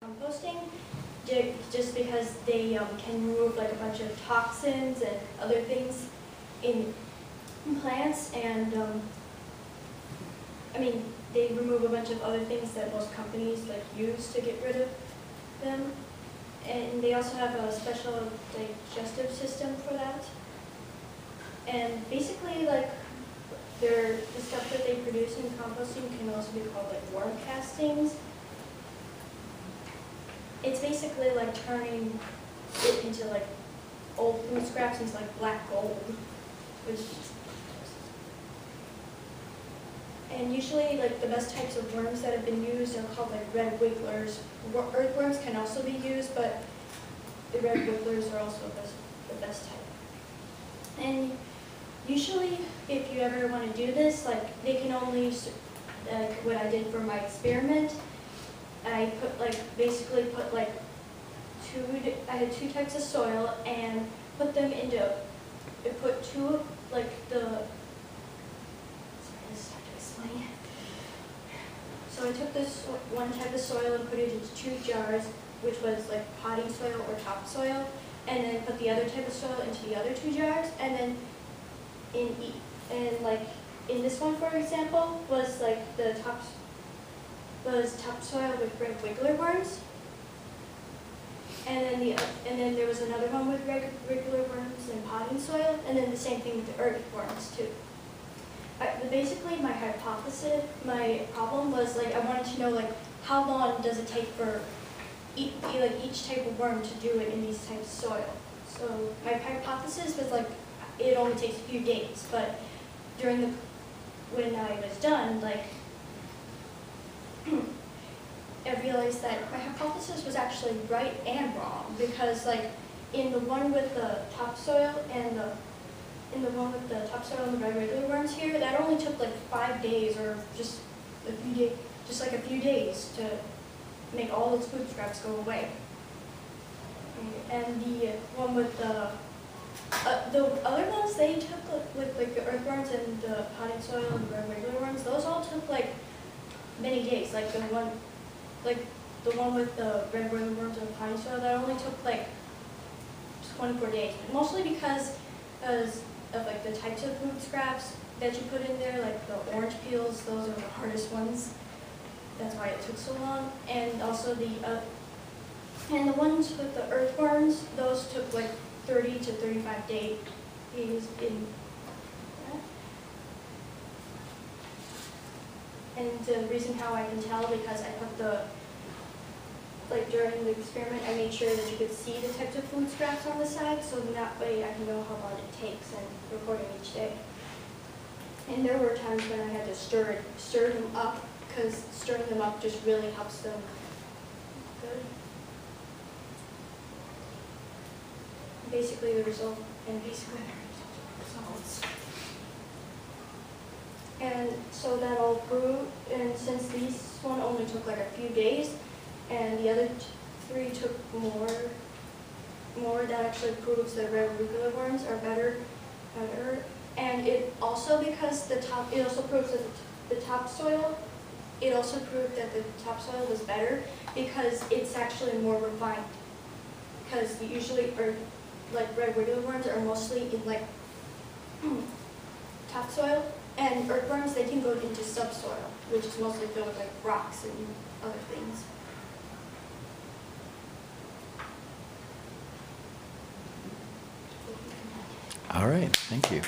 composting, just because they can remove like a bunch of toxins and other things in plants, and I mean, they remove a bunch of other things that most companies like use to get rid of them. And they also have a special digestive system for that. And basically, like, the stuff that they produce in composting can also be called like worm castings. It's basically like turning it into like old food scraps into like black gold, which. And usually, like, the best types of worms that have been used are called like red wigglers. Earthworms can also be used, but the red wigglers are also the best type. And usually, if you ever want to do this, like, they can only, like what I did for my experiment, I put basically put like I had two types of soil and put them into, I put two, like So I took this one type of soil and put it into 2 jars, which was like potting soil or topsoil, and then put the other type of soil into the other 2 jars, and then in this one, for example, was like the topsoil with red wiggler worms, and then there was another one with regular worms and potting soil, and then the same thing with the earthworms too. Basically, my problem was like I wanted to know like how long does it take for each type of worm to do it in these types of soil. So my hypothesis was like it only takes a few days, but when I was done, like I realized that my hypothesis was actually right and wrong, because like in the one with the topsoil and the red regular worms here, that only took like 5 days or just a few days to make all those food scraps go away. And the one with the other ones, they took like the earthworms and the potting soil and the red regular worms, those all took like many days. Like the one with the red regular worms and the potting soil, that only took like 24 days. Mostly because of like the types of food scraps that you put in there, like the orange peels, those are the hardest ones. That's why it took so long. And also the ones with the earthworms, those took like 30 to 35 days in. And the reason how I can tell, because I put during the experiment, I made sure that you could see the types of food scraps on the side, so that way I can know how long it takes and recording each day. And there were times when I had to stir them up, because stirring them up just really helps them good. Basically the results. And so that all grew, and since this one only took like a few days, and the other 3 took more, that actually proves that red regular worms are better. And it also, because it also proves that the topsoil, it also proved that the topsoil was better because it's actually more refined. Because usually, like red regular worms are mostly in like topsoil, and earthworms, they can go into subsoil, which is mostly filled with like rocks and other things. All right, thank you.